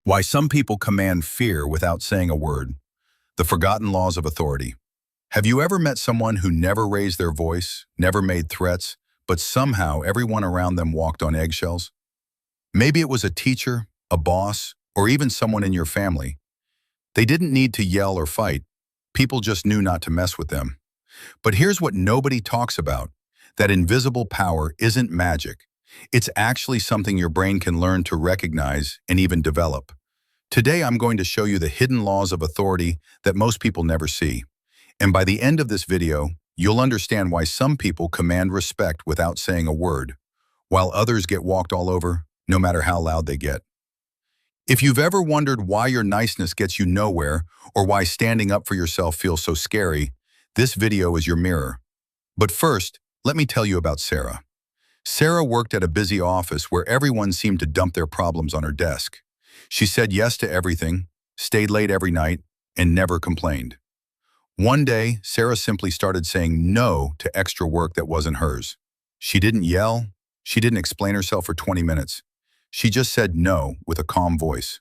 Why some people command fear without saying a word. The forgotten laws of authority. Have you ever met someone who never raised their voice, never made threats, but somehow everyone around them walked on eggshells? Maybe it was a teacher, a boss, or even someone in your family. They didn't need to yell or fight. People just knew not to mess with them. But here's what nobody talks about. That invisible power isn't magic. It's actually something your brain can learn to recognize and even develop. Today, I'm going to show you the hidden laws of authority that most people never see. And by the end of this video, you'll understand why some people command respect without saying a word, while others get walked all over, no matter how loud they get. If you've ever wondered why your niceness gets you nowhere, or why standing up for yourself feels so scary, this video is your mirror. But first, let me tell you about Sarah. Sarah worked at a busy office where everyone seemed to dump their problems on her desk. She said yes to everything, stayed late every night, and never complained. One day, Sarah simply started saying no to extra work that wasn't hers. She didn't yell. She didn't explain herself for 20 minutes. She just said no with a calm voice.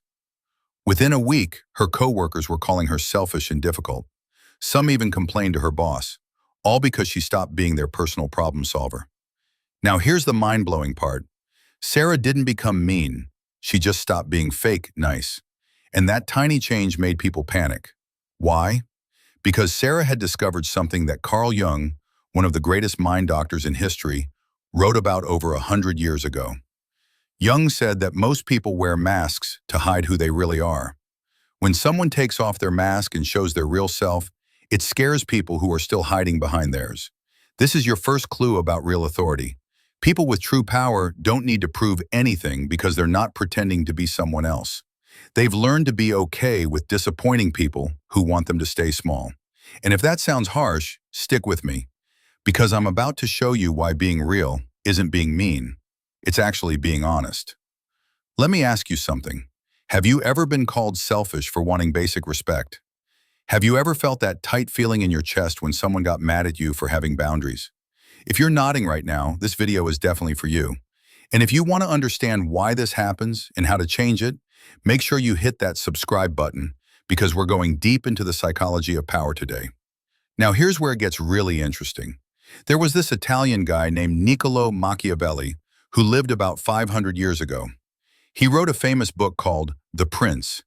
Within a week, her coworkers were calling her selfish and difficult. Some even complained to her boss, all because she stopped being their personal problem solver. Now here's the mind-blowing part. Sarah didn't become mean. She just stopped being fake nice. And that tiny change made people panic. Why? Because Sarah had discovered something that Carl Jung, one of the greatest mind doctors in history, wrote about over 100 years ago. Jung said that most people wear masks to hide who they really are. When someone takes off their mask and shows their real self, it scares people who are still hiding behind theirs. This is your first clue about real authority. People with true power don't need to prove anything because they're not pretending to be someone else. They've learned to be okay with disappointing people who want them to stay small. And if that sounds harsh, stick with me, because I'm about to show you why being real isn't being mean. It's actually being honest. Let me ask you something. Have you ever been called selfish for wanting basic respect? Have you ever felt that tight feeling in your chest when someone got mad at you for having boundaries? If you're nodding right now, this video is definitely for you. And if you want to understand why this happens and how to change it, make sure you hit that subscribe button, because we're going deep into the psychology of power today. Now here's where it gets really interesting. There was this Italian guy named Niccolo Machiavelli who lived about 500 years ago. He wrote a famous book called The Prince,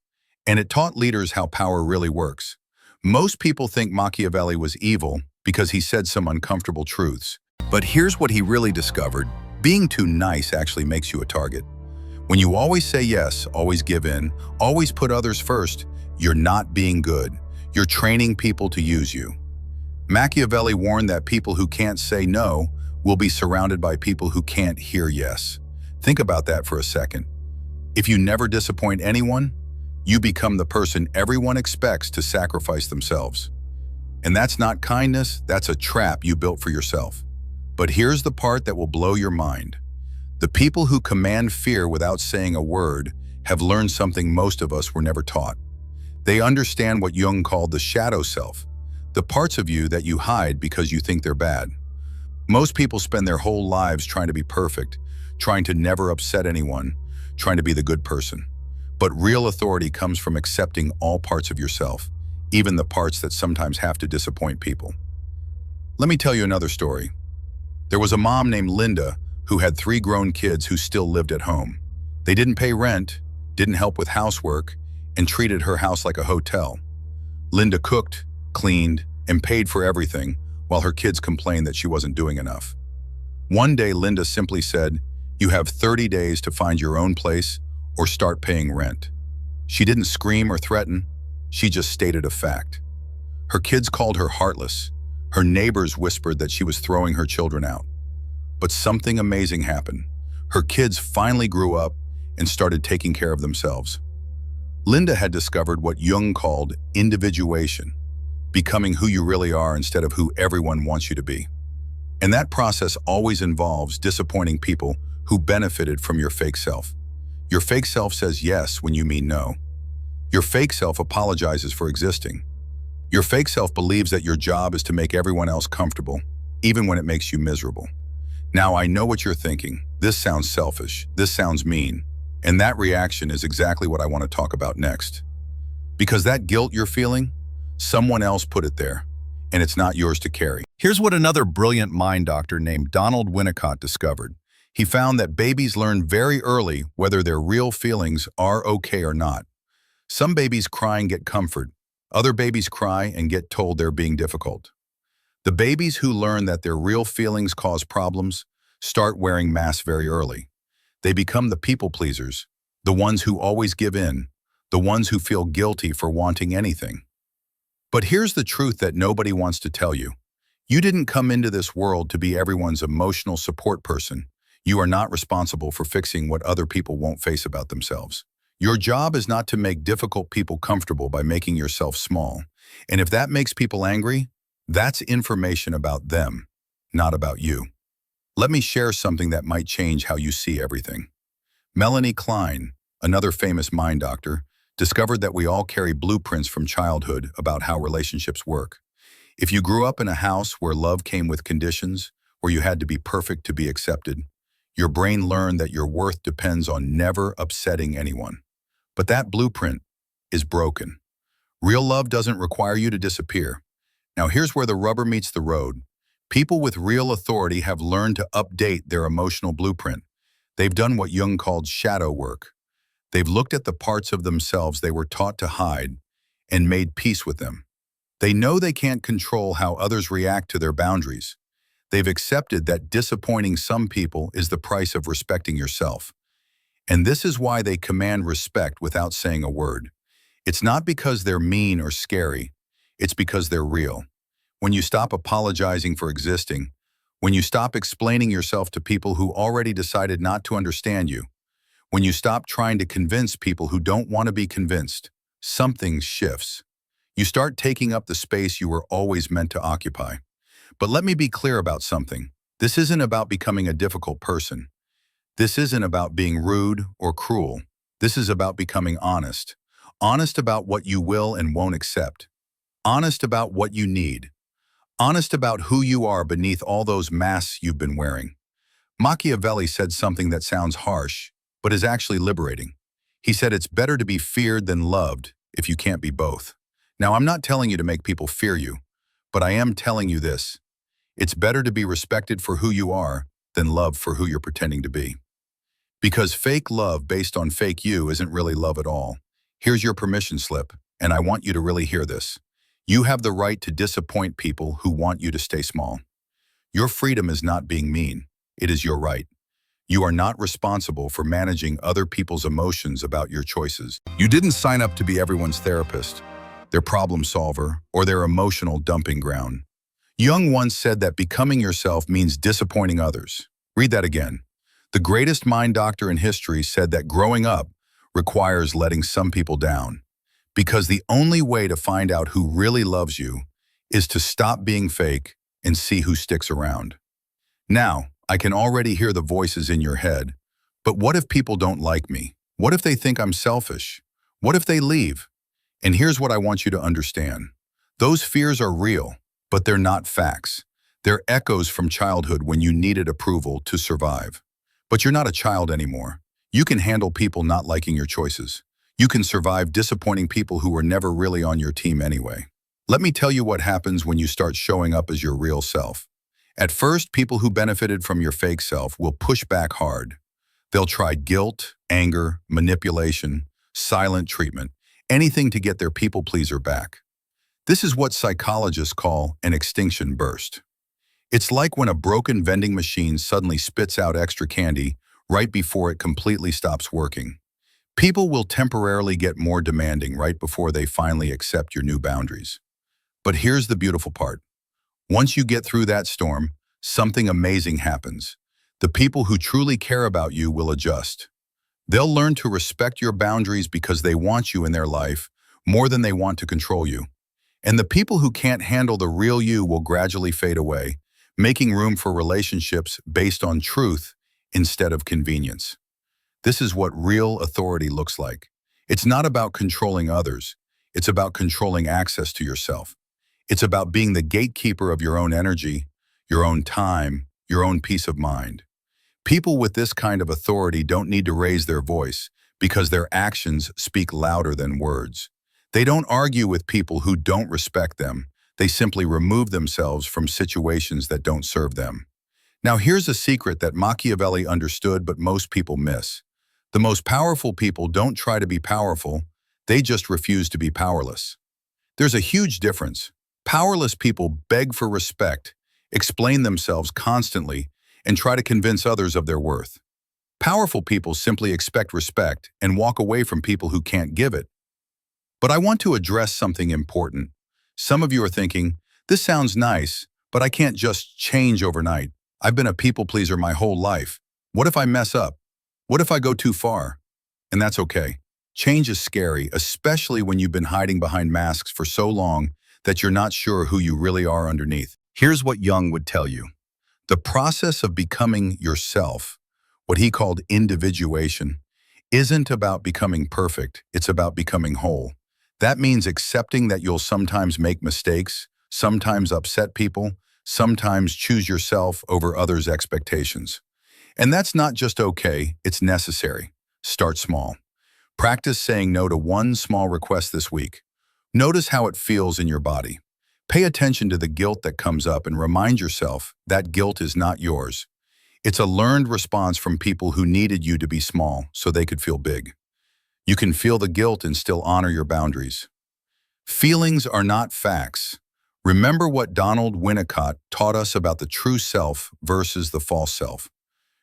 and it taught leaders how power really works. Most people think Machiavelli was evil because he said some uncomfortable truths. But here's what he really discovered. Being too nice actually makes you a target. When you always say yes, always give in, always put others first, you're not being good. You're training people to use you. Machiavelli warned that people who can't say no will be surrounded by people who can't hear yes. Think about that for a second. If you never disappoint anyone, you become the person everyone expects to sacrifice themselves. And that's not kindness, that's a trap you built for yourself. But here's the part that will blow your mind. The people who command fear without saying a word have learned something most of us were never taught. They understand what Jung called the shadow self, the parts of you that you hide because you think they're bad. Most people spend their whole lives trying to be perfect, trying to never upset anyone, trying to be the good person. But real authority comes from accepting all parts of yourself, even the parts that sometimes have to disappoint people. Let me tell you another story. There was a mom named Linda who had 3 grown kids who still lived at home. They didn't pay rent, didn't help with housework, and treated her house like a hotel. Linda cooked, cleaned, and paid for everything, while her kids complained that she wasn't doing enough. One day, Linda simply said, "You have 30 days to find your own place or start paying rent." She didn't scream or threaten, she just stated a fact. Her kids called her heartless. Her neighbors whispered that she was throwing her children out. But something amazing happened. Her kids finally grew up and started taking care of themselves. Linda had discovered what Jung called individuation, becoming who you really are instead of who everyone wants you to be. And that process always involves disappointing people who benefited from your fake self. Your fake self says yes when you mean no. Your fake self apologizes for existing. Your fake self believes that your job is to make everyone else comfortable, even when it makes you miserable. Now, I know what you're thinking. This sounds selfish. This sounds mean. And that reaction is exactly what I want to talk about next. Because that guilt you're feeling, someone else put it there, and it's not yours to carry. Here's what another brilliant mind doctor named Donald Winnicott discovered. He found that babies learn very early whether their real feelings are okay or not. Some babies cry and get comfort. Other babies cry and get told they're being difficult. The babies who learn that their real feelings cause problems start wearing masks very early. They become the people pleasers, the ones who always give in, the ones who feel guilty for wanting anything. But here's the truth that nobody wants to tell you. You didn't come into this world to be everyone's emotional support person. You are not responsible for fixing what other people won't face about themselves. Your job is not to make difficult people comfortable by making yourself small. And if that makes people angry, that's information about them, not about you. Let me share something that might change how you see everything. Melanie Klein, another famous mind doctor, discovered that we all carry blueprints from childhood about how relationships work. If you grew up in a house where love came with conditions, where you had to be perfect to be accepted, your brain learned that your worth depends on never upsetting anyone. But that blueprint is broken. Real love doesn't require you to disappear. Now here's where the rubber meets the road. People with real authority have learned to update their emotional blueprint. They've done what Jung called shadow work. They've looked at the parts of themselves they were taught to hide and made peace with them. They know they can't control how others react to their boundaries. They've accepted that disappointing some people is the price of respecting yourself. And this is why they command respect without saying a word. It's not because they're mean or scary. It's because they're real. When you stop apologizing for existing, when you stop explaining yourself to people who already decided not to understand you, when you stop trying to convince people who don't want to be convinced, something shifts. You start taking up the space you were always meant to occupy. But let me be clear about something. This isn't about becoming a difficult person. This isn't about being rude or cruel. This is about becoming honest. Honest about what you will and won't accept. Honest about what you need. Honest about who you are beneath all those masks you've been wearing. Machiavelli said something that sounds harsh, but is actually liberating. He said it's better to be feared than loved if you can't be both. Now, I'm not telling you to make people fear you, but I am telling you this. It's better to be respected for who you are than loved for who you're pretending to be. Because fake love based on fake you isn't really love at all. Here's your permission slip, and I want you to really hear this. You have the right to disappoint people who want you to stay small. Your freedom is not being mean. It is your right. You are not responsible for managing other people's emotions about your choices. You didn't sign up to be everyone's therapist, their problem solver, or their emotional dumping ground. Jung once said that becoming yourself means disappointing others. Read that again. The greatest mind doctor in history said that growing up requires letting some people down. Because the only way to find out who really loves you is to stop being fake and see who sticks around. Now, I can already hear the voices in your head. But what if people don't like me? What if they think I'm selfish? What if they leave? And here's what I want you to understand. Those fears are real, but they're not facts. They're echoes from childhood when you needed approval to survive. But you're not a child anymore. You can handle people not liking your choices. You can survive disappointing people who were never really on your team anyway. Let me tell you what happens when you start showing up as your real self. At first, people who benefited from your fake self will push back hard. They'll try guilt, anger, manipulation, silent treatment, anything to get their people pleaser back. This is what psychologists call an extinction burst. It's like when a broken vending machine suddenly spits out extra candy right before it completely stops working. People will temporarily get more demanding right before they finally accept your new boundaries. But here's the beautiful part. Once you get through that storm, something amazing happens. The people who truly care about you will adjust. They'll learn to respect your boundaries because they want you in their life more than they want to control you. And the people who can't handle the real you will gradually fade away, making room for relationships based on truth instead of convenience. This is what real authority looks like. It's not about controlling others. It's about controlling access to yourself. It's about being the gatekeeper of your own energy, your own time, your own peace of mind. People with this kind of authority don't need to raise their voice because their actions speak louder than words. They don't argue with people who don't respect them. They simply remove themselves from situations that don't serve them. Now here's a secret that Machiavelli understood but most people miss. The most powerful people don't try to be powerful, they just refuse to be powerless. There's a huge difference. Powerless people beg for respect, explain themselves constantly, and try to convince others of their worth. Powerful people simply expect respect and walk away from people who can't give it. But I want to address something important. Some of you are thinking, this sounds nice, but I can't just change overnight. I've been a people pleaser my whole life. What if I mess up? What if I go too far? And that's okay. Change is scary, especially when you've been hiding behind masks for so long that you're not sure who you really are underneath. Here's what Jung would tell you. The process of becoming yourself, what he called individuation, isn't about becoming perfect, it's about becoming whole. That means accepting that you'll sometimes make mistakes, sometimes upset people, sometimes choose yourself over others' expectations. And that's not just okay, it's necessary. Start small. Practice saying no to one small request this week. Notice how it feels in your body. Pay attention to the guilt that comes up and remind yourself that guilt is not yours. It's a learned response from people who needed you to be small so they could feel big. You can feel the guilt and still honor your boundaries. Feelings are not facts. Remember what Donald Winnicott taught us about the true self versus the false self.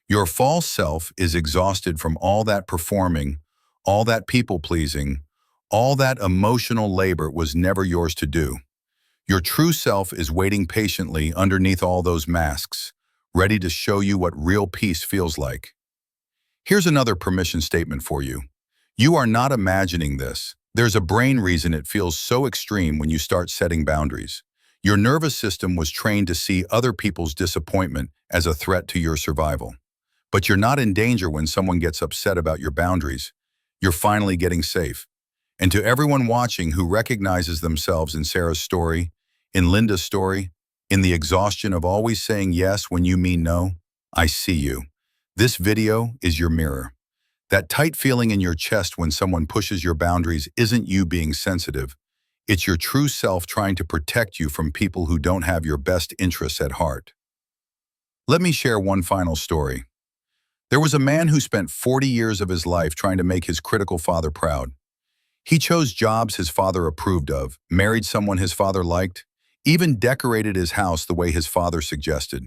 Your false self is exhausted from all that performing, all that people-pleasing, all that emotional labor was never yours to do. Your true self is waiting patiently underneath all those masks, ready to show you what real peace feels like. Here's another permission statement for you. You are not imagining this. There's a brain reason it feels so extreme when you start setting boundaries. Your nervous system was trained to see other people's disappointment as a threat to your survival. But you're not in danger when someone gets upset about your boundaries. You're finally getting safe. And to everyone watching who recognizes themselves in Sarah's story, in Linda's story, in the exhaustion of always saying yes when you mean no, I see you. This video is your mirror. That tight feeling in your chest when someone pushes your boundaries isn't you being sensitive. It's your true self trying to protect you from people who don't have your best interests at heart. Let me share one final story. There was a man who spent 40 years of his life trying to make his critical father proud. He chose jobs his father approved of, married someone his father liked, even decorated his house the way his father suggested.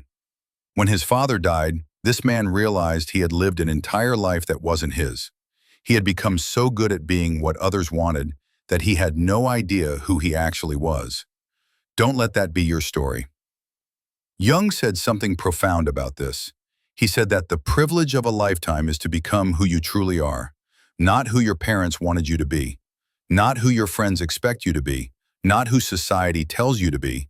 When his father died, this man realized he had lived an entire life that wasn't his. He had become so good at being what others wanted that he had no idea who he actually was. Don't let that be your story. Jung said something profound about this. He said that the privilege of a lifetime is to become who you truly are, not who your parents wanted you to be, not who your friends expect you to be, not who society tells you to be,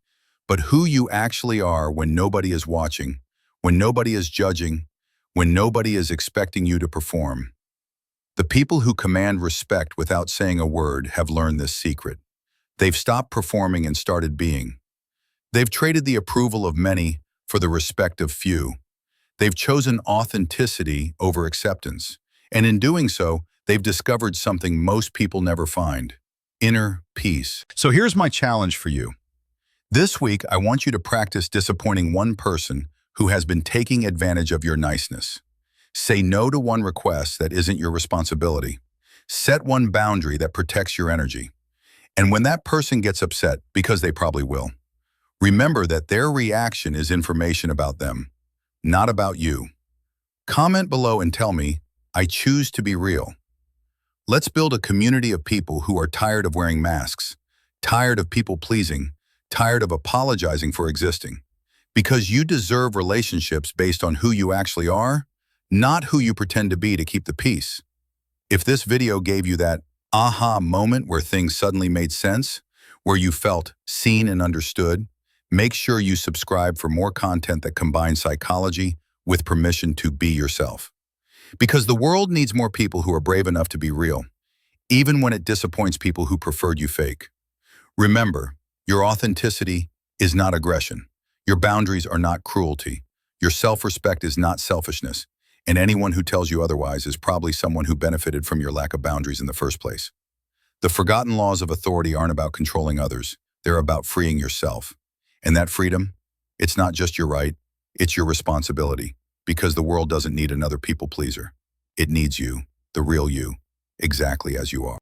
but who you actually are when nobody is watching, when nobody is judging, when nobody is expecting you to perform. The people who command respect without saying a word have learned this secret. They've stopped performing and started being. They've traded the approval of many for the respect of few. They've chosen authenticity over acceptance. And in doing so, they've discovered something most people never find: inner peace. So here's my challenge for you. This week, I want you to practice disappointing one person who has been taking advantage of your niceness. Say no to one request that isn't your responsibility. Set one boundary that protects your energy. And when that person gets upset, because they probably will, remember that their reaction is information about them, not about you. Comment below and tell me, I choose to be real. Let's build a community of people who are tired of wearing masks, tired of people pleasing, tired of apologizing for existing. Because you deserve relationships based on who you actually are, not who you pretend to be to keep the peace. If this video gave you that aha moment where things suddenly made sense, where you felt seen and understood, make sure you subscribe for more content that combines psychology with permission to be yourself. Because the world needs more people who are brave enough to be real, even when it disappoints people who preferred you fake. Remember, your authenticity is not aggression. Your boundaries are not cruelty. Your self-respect is not selfishness. And anyone who tells you otherwise is probably someone who benefited from your lack of boundaries in the first place. The forgotten laws of authority aren't about controlling others. They're about freeing yourself. And that freedom, it's not just your right, it's your responsibility. Because the world doesn't need another people pleaser. It needs you, the real you, exactly as you are.